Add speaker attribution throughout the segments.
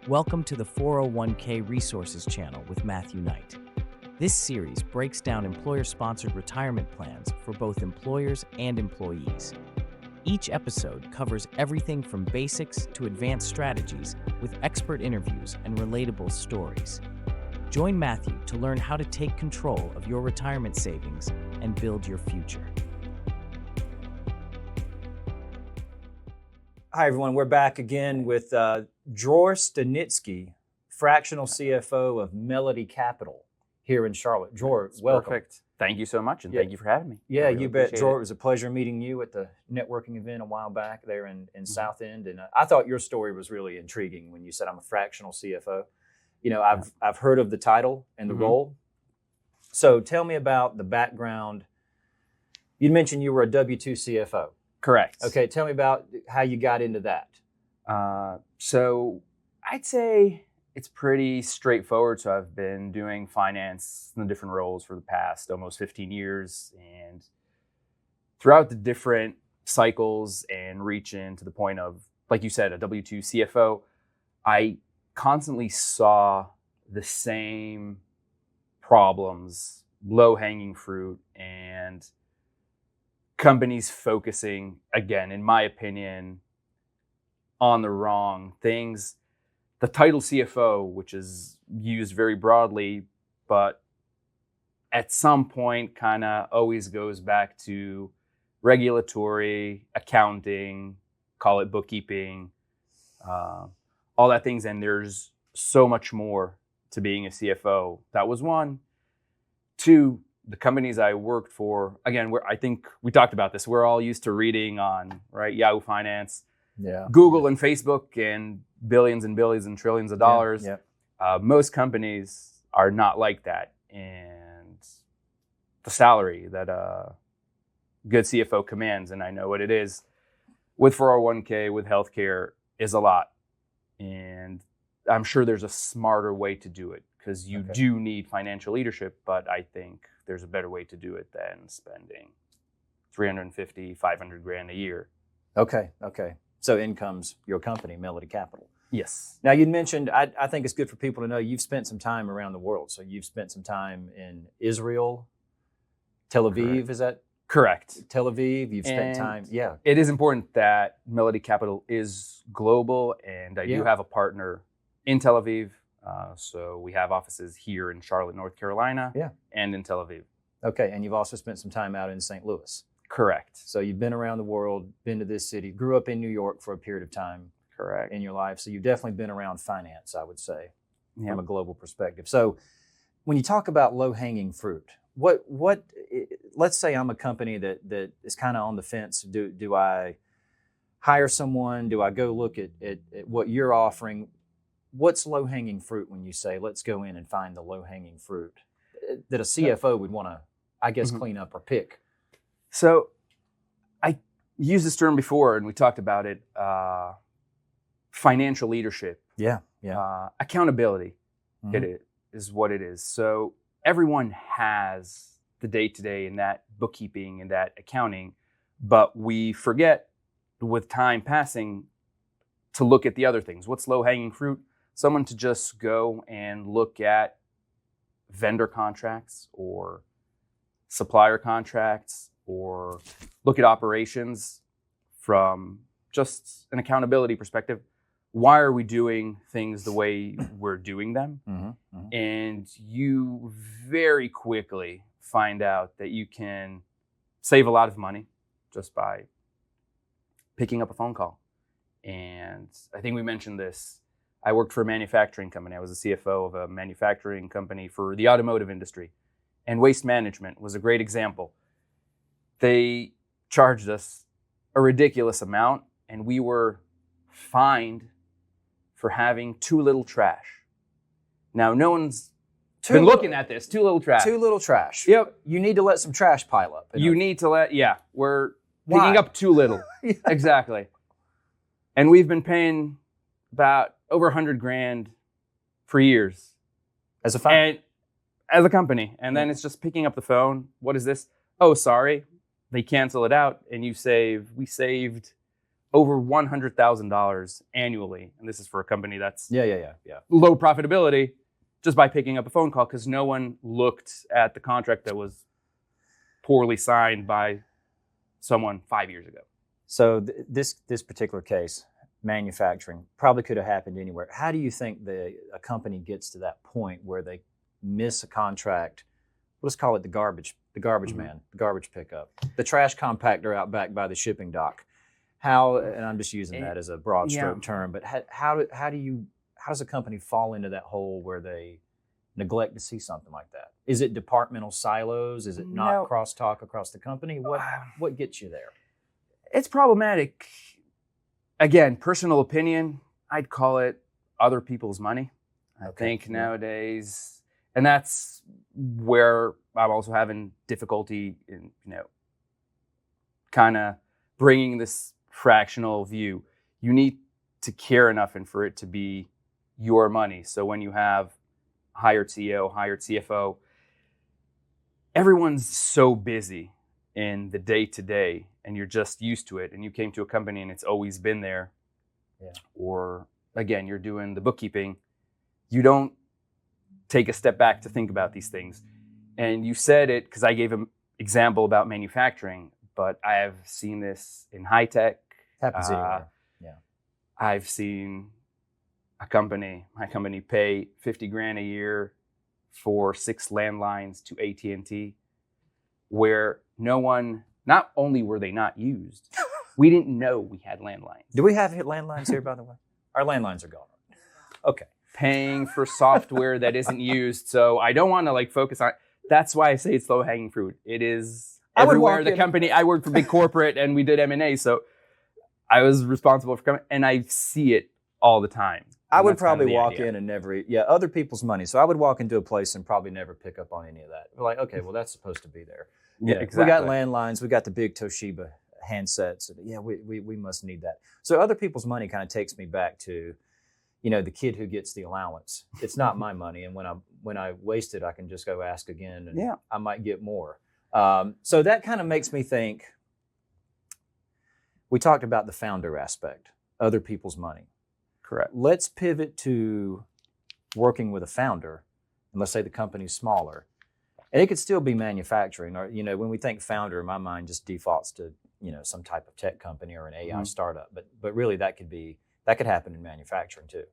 Speaker 1: Welcome to the 401k Resources channel with Matthew.Knight. This series breaks down employer-sponsored retirement plans for both employers and employees. Each episode covers everything from basics to advanced strategies with expert interviews and relatable stories. Join Matthew to learn how to take control of your retirement savings and build your future.
Speaker 2: Hi, everyone. We're back again with Dror Stanitsky, fractional CFO of MelodiCapital here in Charlotte. Dror, welcome.
Speaker 3: Perfect. Thank you so much, and thank you for having me.
Speaker 2: Yeah,
Speaker 3: I really
Speaker 2: you bet.
Speaker 3: appreciate
Speaker 2: Dror, it
Speaker 3: it.
Speaker 2: was a pleasure meeting you at the networking event a while back there in South End. And I thought your story was really intriguing when you said I'm a fractional CFO. You know, I've heard of the title and the role. So tell me about the background. You mentioned you were a W-2 CFO.
Speaker 3: Correct.
Speaker 2: Okay, tell me about how you got into that.
Speaker 3: So I'd say it's pretty straightforward. So I've been doing finance in the different roles for the past almost 15 years. And throughout the different cycles and reaching to the point of, like you said, a W-2 CFO, I constantly saw the same problems, low-hanging fruit, and companies focusing, again, in my opinion, on the wrong things. The title CFO, which is used very broadly, but at some point kind of always goes back to regulatory, accounting, call it bookkeeping, all that things. And there's so much more to being a CFO. That was one. Two, the companies I worked for, again, I think we talked about this. We're all used to reading on, right, Yahoo Finance, Google and Facebook, and billions and trillions of dollars. Most companies are not like that. And the salary that a good CFO commands, and I know what it is, with 401k, with healthcare, is a lot. And I'm sure there's a smarter way to do it, because you do need financial leadership, but I think there's a better way to do it than spending $350,000, $500,000 a year.
Speaker 2: Okay. So in comes your company, MelodiCapital.
Speaker 3: Yes.
Speaker 2: Now, you'd mentioned, I think it's good for people to know you've spent some time around the world. So you've spent some time in Israel, Tel Aviv,
Speaker 3: Correct.
Speaker 2: Is that?
Speaker 3: Correct.
Speaker 2: Tel Aviv, you've spent time,
Speaker 3: It is important that MelodiCapital is global, and I do have a partner in Tel Aviv. So we have offices here in Charlotte, North Carolina, and in Tel Aviv.
Speaker 2: Okay, and you've also spent some time out in St. Louis.
Speaker 3: Correct.
Speaker 2: So you've been around the world, been to this city, grew up in New York for a period of time.
Speaker 3: Correct.
Speaker 2: In your life. So you've definitely been around finance, I would say, from a global perspective. So when you talk about low-hanging fruit, what let's say I'm a company that is kind of on the fence. Do I hire someone? Do I go look at what you're offering? What's low-hanging fruit when you say, let's go in and find the low-hanging fruit that a CFO would want to, I guess, clean up or pick?
Speaker 3: So I used this term before, and we talked about it, financial leadership. Accountability, it is what it is. So everyone has the day-to-day in that bookkeeping and that accounting, but we forget with time passing to look at the other things. What's low-hanging fruit? Someone to just go and look at vendor contracts or supplier contracts, or look at operations from just an accountability perspective. Why are we doing things the way we're doing them? And you very quickly find out that you can save a lot of money just by picking up a phone call. And I think we mentioned this. I worked for a manufacturing company. I was a CFO of a manufacturing company for the automotive industry. And waste management was a great example. They charged us a ridiculous amount, and we were fined for having too little trash. Now, no one's been looking at this. Too little trash.
Speaker 2: Too little trash.
Speaker 3: Yep.
Speaker 2: You need to let some trash pile up.
Speaker 3: You need to we're picking up too little. Exactly. And we've been paying about over $100,000 for years.
Speaker 2: As a fine?
Speaker 3: And as a company. And then it's just picking up the phone. What is this? Oh, sorry. They cancel it out, and we saved over $100,000 annually. And this is for a company that's
Speaker 2: Yeah.
Speaker 3: low profitability, just by picking up a phone call because no one looked at the contract that was poorly signed by someone 5 years ago.
Speaker 2: So this particular case, manufacturing, probably could have happened anywhere. How do you think a company gets to that point where they miss a contract? Let's call it the garbage man, the garbage pickup, the trash compactor out back by the shipping dock. How, and I'm just using that as a broad stroke term, but how does a company fall into that hole where they neglect to see something like that? Is it departmental silos? Is it not crosstalk across the company? What gets you there?
Speaker 3: It's problematic. Again, personal opinion, I'd call it other people's money. I think nowadays, and that's where I'm also having difficulty in, kind of bringing this fractional view. You need to care enough and for it to be your money. So when you have hired CEO, hired CFO, everyone's so busy in the day-to-day and you're just used to it, and you came to a company and it's always been there, or again, you're doing the bookkeeping, you don't take a step back to think about these things. And you said it because I gave an example about manufacturing, but I have seen this in high tech.
Speaker 2: Happens anywhere.
Speaker 3: I've seen my company pay $50,000 a year for 6 landlines to AT&T, where not only were they not used, we didn't know we had landlines.
Speaker 2: Do we have landlines here, by the way? Our landlines are gone. Okay.
Speaker 3: Paying for software that isn't used. So I don't want to focus on, that's why I say it's low hanging fruit. It is everywhere. The company, I worked for big corporate and we did M&A. So I was responsible for and I see it all the time.
Speaker 2: I would probably walk in and never, other people's money. So I would walk into a place and probably never pick up on any of that. We're like, okay, well, that's supposed to be there.
Speaker 3: Yeah, exactly.
Speaker 2: We got landlines. We got the big Toshiba handsets. We must need that. So other people's money kind of takes me back to, the kid who gets the allowance. It's not my money. And when I waste it, I can just go ask again and I might get more. So that kind of makes me think, we talked about the founder aspect, other people's money.
Speaker 3: Correct.
Speaker 2: Let's pivot to working with a founder, and let's say the company's smaller. And it could still be manufacturing, or, when we think founder, my mind just defaults to, some type of tech company or an AI startup. But really that could happen in manufacturing too.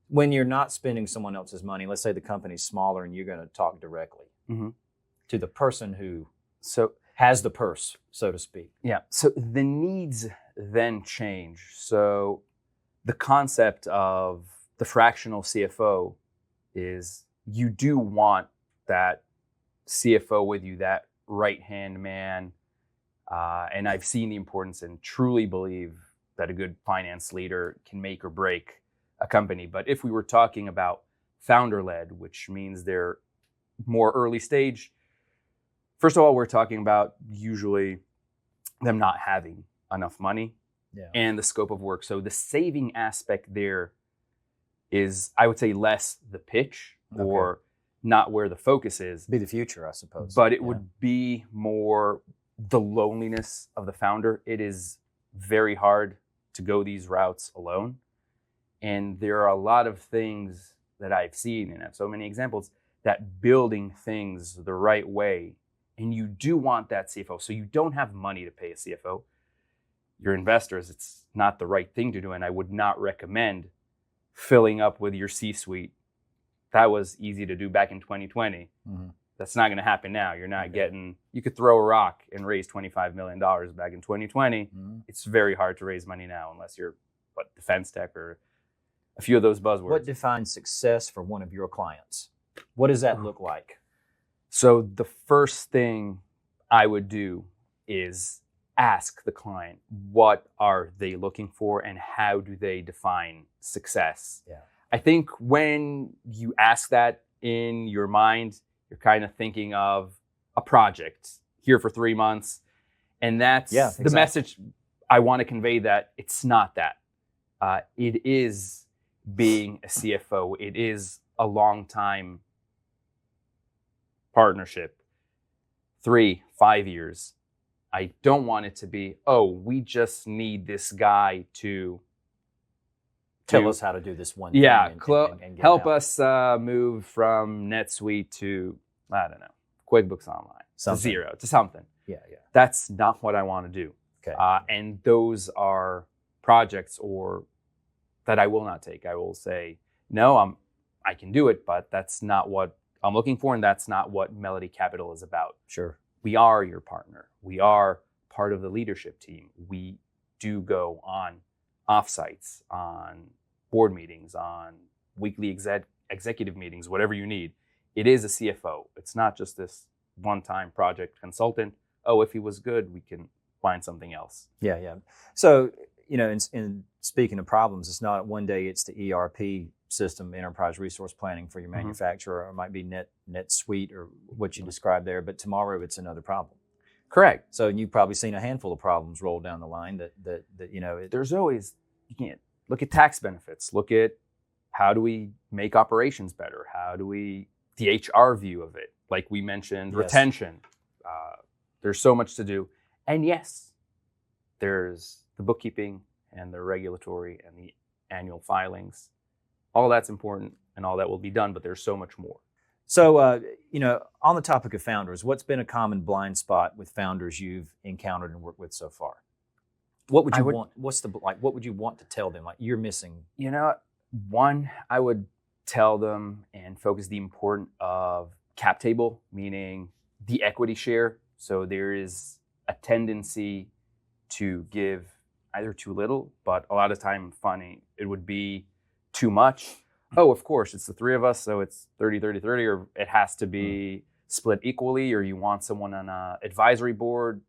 Speaker 2: When you're not spending someone else's money, let's say the company's smaller and you're going to talk directly to the person who has the purse, so to speak.
Speaker 3: Yeah. So the needs then change. So the concept of the fractional CFO is you do want that CFO with you, that right-hand man. And I've seen the importance and truly believe that a good finance leader can make or break a company. But if we were talking about founder-led, which means they're more early stage, first of all, we're talking about usually them not having enough money and the scope of work. So the saving aspect there is, I would say, less the pitch or not where the focus is.
Speaker 2: Be the future, I suppose.
Speaker 3: But it would be more the loneliness of the founder. It is very hard to go these routes alone. And there are a lot of things that I've seen, and I have so many examples, that building things the right way, and you do want that CFO. So you don't have money to pay a CFO. Your investors, it's not the right thing to do, and I would not recommend filling up with your C-suite. That was easy to do back in 2020. That's not going to happen now. You're not getting, you could throw a rock and raise $25 million back in 2020. It's very hard to raise money now unless you're, defense tech or a few of those buzzwords.
Speaker 2: What defines success for one of your clients? What does that look like?
Speaker 3: So the first thing I would do is ask the client, what are they looking for and how do they define success? I think when you ask that in your mind, you're kind of thinking of a project here for 3 months. And that's the message I want to convey, that it's not that. It is being a CFO. It is a long time partnership, 3-5 years. I don't want it to be, oh, we just need this guy to
Speaker 2: Tell us how to do this one thing.
Speaker 3: Yeah,
Speaker 2: And get
Speaker 3: help
Speaker 2: it out.
Speaker 3: us move from NetSuite to, I don't know, QuickBooks Online,
Speaker 2: Something.
Speaker 3: to Xero, to something.
Speaker 2: Yeah.
Speaker 3: That's not what I want to do.
Speaker 2: Okay.
Speaker 3: And those are projects that I will not take. I will say, no, I can do it, but that's not what I'm looking for, and that's not what MelodiCapital is about.
Speaker 2: Sure.
Speaker 3: We are your partner. We are part of the leadership team. We do go on offsites, on board meetings, on weekly executive meetings, whatever you need. It is a CFO. It's not just this one-time project consultant. Oh, if he was good, we can find something else.
Speaker 2: Yeah. So, in speaking of problems, it's not one day it's the ERP system, enterprise resource planning for your manufacturer, or it might be NetSuite or what you described there, but tomorrow it's another problem.
Speaker 3: Correct.
Speaker 2: So you've probably seen a handful of problems roll down the line that
Speaker 3: There's always, you can't look at tax benefits, look at how do we make operations better? How do we, the HR view of it, like we mentioned,
Speaker 2: Yes.
Speaker 3: retention. There's so much to do. And yes, there's the bookkeeping and the regulatory and the annual filings. All that's important and all that will be done, but there's so much more.
Speaker 2: So, on the topic of founders, what's been a common blind spot with founders you've encountered and worked with so far? What would you want? What would you want to tell them? Like, you're missing.
Speaker 3: One, I would tell them and focus the importance of cap table, meaning the equity share. So there is a tendency to give either too little, but a lot of time, it would be too much. Oh, of course, it's the three of us, so it's 30-30-30, or it has to be split equally, or you want someone on an advisory board.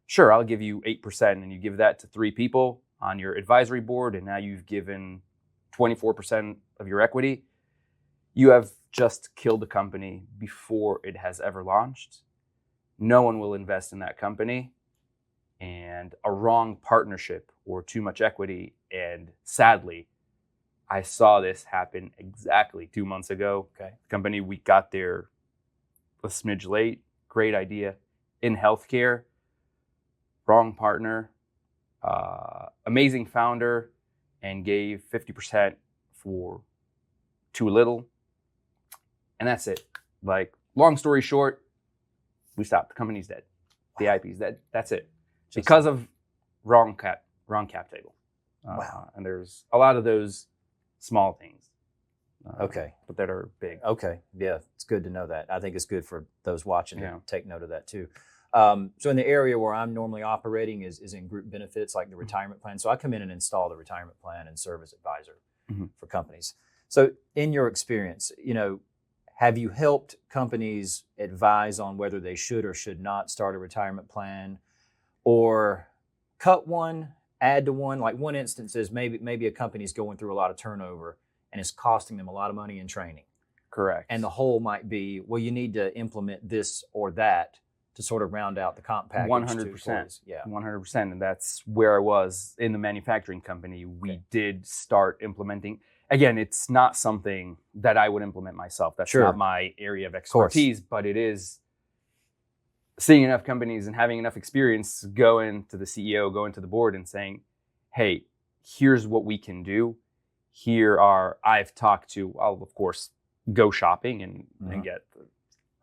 Speaker 3: Sure, I'll give you 8%, and you give that to 3 people on your advisory board, and now you've given 24% of your equity. You have just killed the company before it has ever launched. No one will invest in that company, and a wrong partnership or too much equity, and sadly, I saw this happen exactly 2 months ago.
Speaker 2: Okay.
Speaker 3: The company, we got there a smidge late. Great idea. In healthcare, wrong partner, amazing founder, and gave 50% for too little. And that's it. Like, long story short, we stopped. The company's dead. The IP's dead. That's it. Because of wrong cap table.
Speaker 2: Wow.
Speaker 3: And there's a lot of those small things.
Speaker 2: Okay.
Speaker 3: But that are big.
Speaker 2: Okay. Yeah, it's good to know that. I think it's good for those watching
Speaker 3: Yeah.
Speaker 2: to take note of that too. So in the area where I'm normally operating is in group benefits, like the retirement plan. So I come in and install the retirement plan and serve as advisor for companies. So in your experience, have you helped companies advise on whether they should or should not start a retirement plan, or cut one, add to one? Like, one instance is maybe a company's going through a lot of turnover and it's costing them a lot of money in training.
Speaker 3: Correct.
Speaker 2: And the whole might be, well, you need to implement this or that to sort of round out the comp package.
Speaker 3: 100%.
Speaker 2: Yeah.
Speaker 3: 100%. And that's where I was in the manufacturing company. We did start implementing. Again, it's not something that I would implement myself. That's not my area of expertise, but it is seeing enough companies and having enough experience going to the CEO, going to the board and saying, hey, here's what we can do. I've talked to, I'll of course go shopping and get,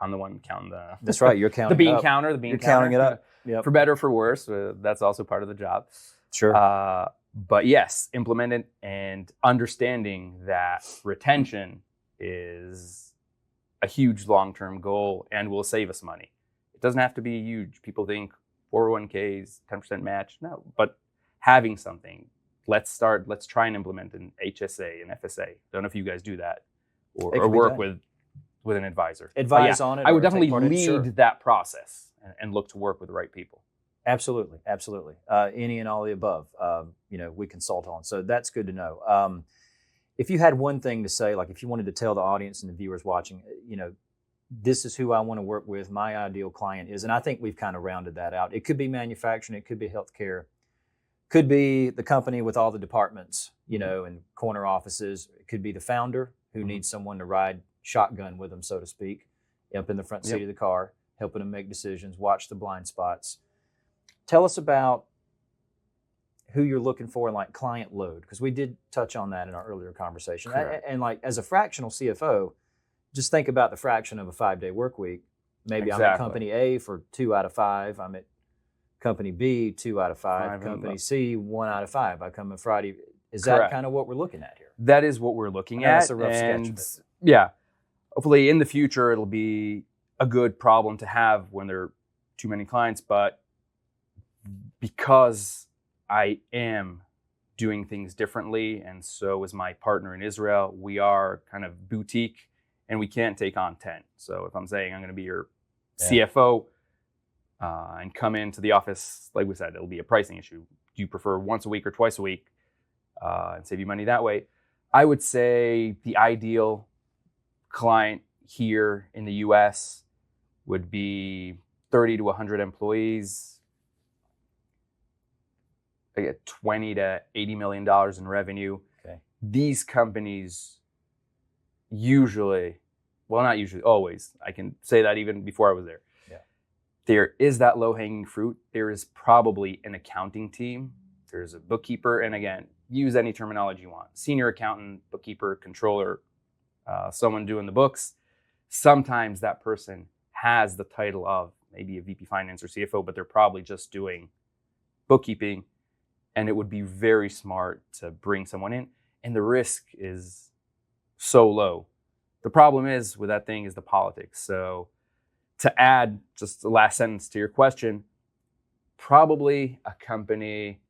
Speaker 3: I'm the one counting
Speaker 2: That's right, you're counting
Speaker 3: the bean
Speaker 2: up.
Speaker 3: counter,
Speaker 2: You're counting it up. Yep.
Speaker 3: For better or for worse, that's also part of the job.
Speaker 2: Sure.
Speaker 3: But yes, implement it and understanding that retention is a huge long-term goal and will save us money. It doesn't have to be huge. People think 401ks, 10% match. No, but having something. Let's try and implement an HSA, an FSA. Don't know if you guys do that or work with an advisor.
Speaker 2: Advise on it.
Speaker 3: I would
Speaker 2: or
Speaker 3: definitely
Speaker 2: take part in it.
Speaker 3: lead
Speaker 2: Sure.
Speaker 3: that process and look to work with the right people.
Speaker 2: Absolutely. Any and all the above, we consult on. So that's good to know. If you had one thing to say, like if you wanted to tell the audience and the viewers watching, this is who I want to work with, my ideal client is, and I think we've kind of rounded that out. It could be manufacturing, it could be healthcare, could be the company with all the departments, and corner offices. It could be the founder who needs someone to ride shotgun with them, so to speak, up in the front seat of the car, helping them make decisions, watch the blind spots. Tell us about who you're looking for in like client load, because we did touch on that in our earlier conversation. And like as a fractional CFO, just think about the fraction of a 5-day work week. Maybe I'm at company A for 2 out of 5. I'm at company B 2 out of 5. Company C 1 out of 5. I come on Friday. Is that kind of what we're looking at here?
Speaker 3: That is what we're looking at.
Speaker 2: That's a rough sketch of it.
Speaker 3: Yeah. Hopefully in the future it'll be a good problem to have when there are too many clients, but because I am doing things differently, and so is my partner in Israel, we are kind of boutique and we can't take on 10. So if I'm saying I'm going to be your CFO and come into the office, like we said, it'll be a pricing issue. Do you prefer once a week or twice a week and save you money that way? I would say the ideal client here in the US would be 30 to 100 employees, they get $20 to $80 million in revenue.
Speaker 2: Okay.
Speaker 3: These companies usually, well, not usually, always, I can say that even before I was there.
Speaker 2: Yeah.
Speaker 3: There is that low-hanging fruit. There is probably an accounting team. There's a bookkeeper. And again, use any terminology you want. Senior accountant, bookkeeper, controller, someone doing the books. Sometimes that person has the title of maybe a VP finance or CFO, but they're probably just doing bookkeeping. And it would be very smart to bring someone in. And the risk is so low. The problem is with that thing is the politics. So to add just the last sentence to your question, probably a company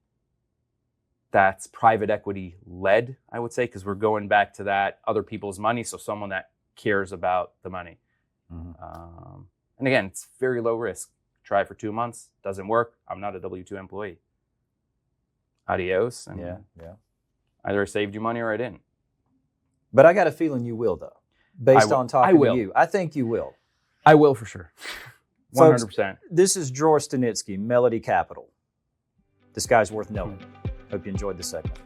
Speaker 3: that's private equity led, I would say, because we're going back to that other people's money. So someone that cares about the money. Mm-hmm. And again, it's very low risk. Try for 2 months, doesn't work. I'm not a W-2 employee. Adios. And either I saved you money or I didn't.
Speaker 2: But I got a feeling you will, though, based on talking to you. I think you will.
Speaker 3: I will for sure. 100%.
Speaker 2: Folks, this is George Stanitsky, MelodiCapital. This guy's worth knowing. Hope you enjoyed the segment.